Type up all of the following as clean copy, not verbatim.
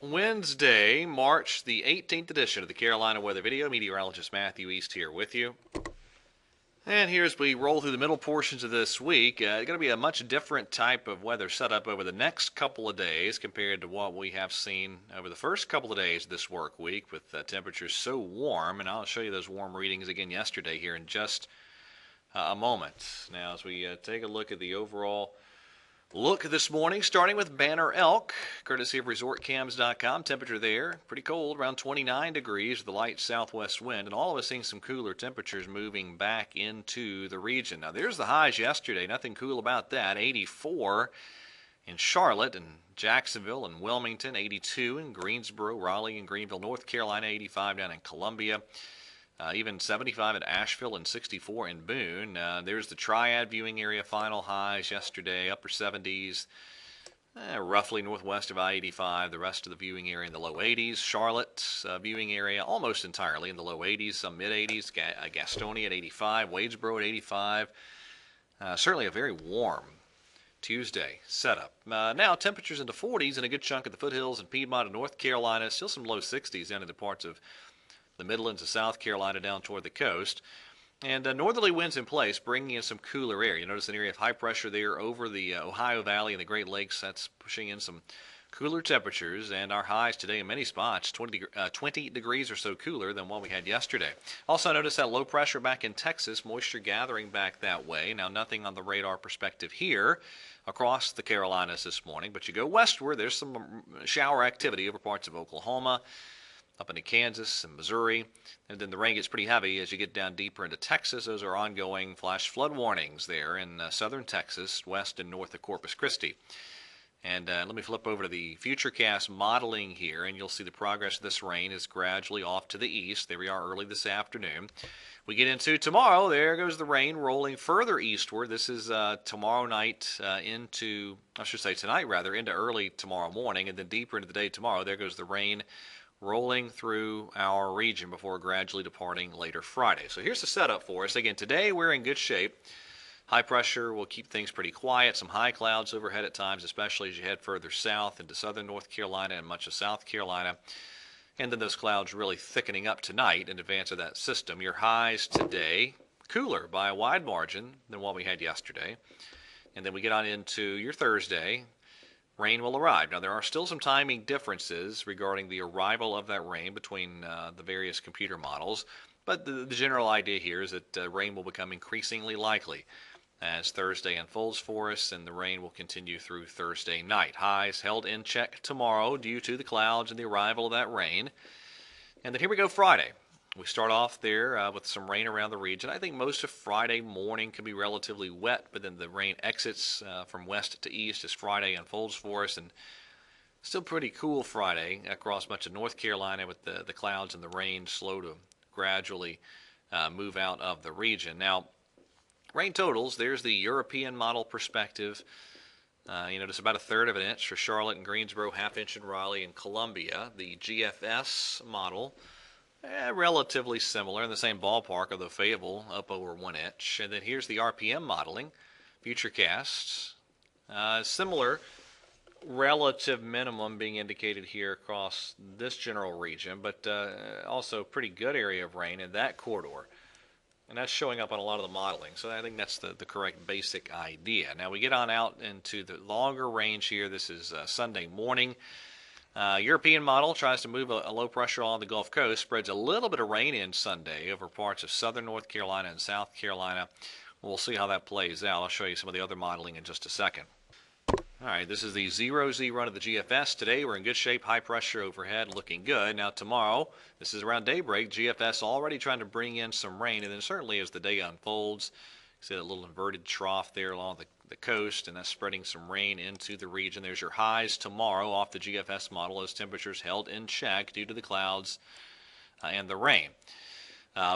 Wednesday, March the 18th edition of the Carolina Weather Video. Meteorologist Matthew East here with you. And here as we roll through the middle portions of this week, it's going to be a much different type of weather setup over the next couple of days compared to what we have seen over the first couple of days of this work week with temperatures so warm. And I'll show you those warm readings again yesterday here in just a moment. Now, as we take a look at the overall look this morning, starting with Banner Elk, courtesy of ResortCams.com. Temperature there, pretty cold, around 29 degrees with a light southwest wind, and all of us seeing some cooler temperatures moving back into the region. Now, there's the highs yesterday. Nothing cool about that. 84 in Charlotte and Jacksonville and Wilmington, 82 in Greensboro, Raleigh and Greenville, North Carolina, 85 down in Columbia. Even 75 at Asheville and 64 in Boone. There's the Triad viewing area final highs yesterday, upper 70s, roughly northwest of I-85. The rest of the viewing area in the low 80s. Charlotte viewing area almost entirely in the low 80s, some mid-80s. Gastonia at 85, Wadesboro at 85. Certainly a very warm Tuesday setup. Now temperatures in the 40s in a good chunk of the foothills and Piedmont of North Carolina. Still some low 60s down in the parts of the Midlands of South Carolina down toward the coast. And northerly winds in place, bringing in some cooler air. You notice an area of high pressure there over the Ohio Valley and the Great Lakes. That's pushing in some cooler temperatures, and our highs today in many spots, 20 degrees or so cooler than what we had yesterday. Also notice that low pressure back in Texas, moisture gathering back that way. Now nothing on the radar perspective here across the Carolinas this morning, but you go westward, there's some shower activity over parts of Oklahoma, up into Kansas and Missouri, and then the rain gets pretty heavy as you get down deeper into Texas. Those are ongoing flash flood warnings there in southern Texas, west and north of Corpus Christi. And let me flip over to the Futurecast modeling here, and you'll see the progress of this rain is gradually off to the east. There we are early this afternoon. We get into tomorrow. There goes the rain rolling further eastward. This is tomorrow night into early tomorrow morning, and then deeper into the day tomorrow. There goes the rain rolling through our region before gradually departing later Friday. So here's the setup for us. Again, today we're in good shape. High pressure will keep things pretty quiet. Some high clouds overhead at times, especially as you head further south into southern North Carolina and much of South Carolina. And then those clouds really thickening up tonight in advance of that system. Your highs today, cooler by a wide margin than what we had yesterday. And then we get on into your Thursday. Rain will arrive. Now, there are still some timing differences regarding the arrival of that rain between the various computer models, but the general idea here is that rain will become increasingly likely as Thursday unfolds for us, and the rain will continue through Thursday night. Highs held in check tomorrow due to the clouds and the arrival of that rain. And then here we go Friday. We start off there with some rain around the region. I think most of Friday morning can be relatively wet, but then the rain exits from west to east as Friday unfolds for us, and still pretty cool Friday across much of North Carolina with the clouds and the rain slow to gradually move out of the region. Now, rain totals, there's the European model perspective. Just about a third of an inch for Charlotte and Greensboro, half inch in Raleigh and Columbia. The GFS model, relatively similar, in the same ballpark, although Fable up over 1 inch. And then here's the RPM modeling, Futurecast. Similar relative minimum being indicated here across this general region, but also pretty good area of rain in that corridor. And that's showing up on a lot of the modeling. So I think that's the correct basic idea. Now we get on out into the longer range here. This is Sunday morning. European model tries to move a low pressure along the Gulf Coast, spreads a little bit of rain in Sunday over parts of southern North Carolina and South Carolina. We'll see how that plays out. I'll show you some of the other modeling in just a second. All right, this is the 0Z run of the GFS. Today we're in good shape, high pressure overhead, looking good. Now tomorrow, this is around daybreak, GFS already trying to bring in some rain, and then certainly as the day unfolds, see that little inverted trough there along the coast, and that's spreading some rain into the region. There's your highs tomorrow off the GFS model as temperatures held in check due to the clouds and the rain.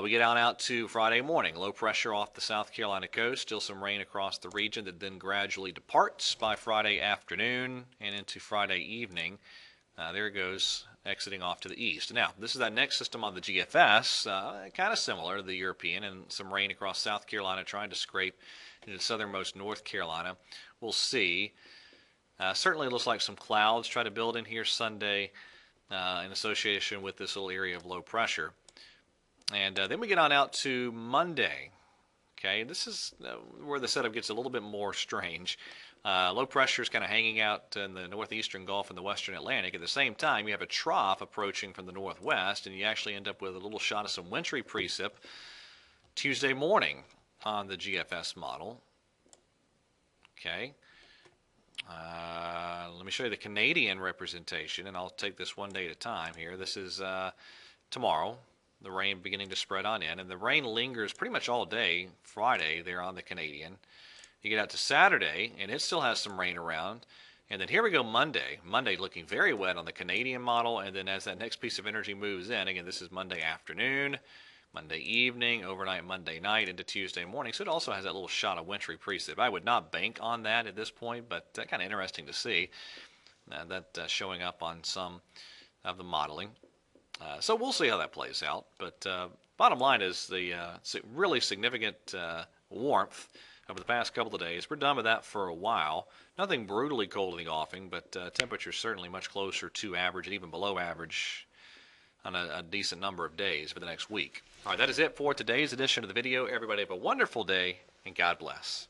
We get on out to Friday morning. Low pressure off the South Carolina coast. Still some rain across the region that then gradually departs by Friday afternoon and into Friday evening. There it goes, exiting off to the east. Now, this is that next system on the GFS, kind of similar to the European, and some rain across South Carolina trying to scrape into southernmost North Carolina. We'll see Certainly looks like some clouds try to build in here Sunday in association with this little area of low pressure. And then we get on out to Monday. Okay, this is where the setup gets a little bit more strange. Low pressure is kind of hanging out in the northeastern Gulf and the western Atlantic. At the same time, you have a trough approaching from the northwest, and you actually end up with a little shot of some wintry precip Tuesday morning on the GFS model. Okay. Let me show you the Canadian representation, and I'll take this one day at a time here. This is tomorrow. The rain beginning to spread on in, and the rain lingers pretty much all day Friday there on the Canadian. You get out to Saturday, and it still has some rain around. And then here we go Monday. Monday looking very wet on the Canadian model, and then as that next piece of energy moves in, again, this is Monday afternoon, Monday evening, overnight Monday night into Tuesday morning. So it also has that little shot of wintry precip. I would not bank on that at this point, but kind of interesting to see that showing up on some of the modeling. So we'll see how that plays out. But bottom line is the really significant warmth over the past couple of days. We're done with that for a while. Nothing brutally cold in the offing, but temperatures certainly much closer to average and even below average on a decent number of days for the next week. All right, that is it for today's edition of the video. Everybody have a wonderful day, and God bless.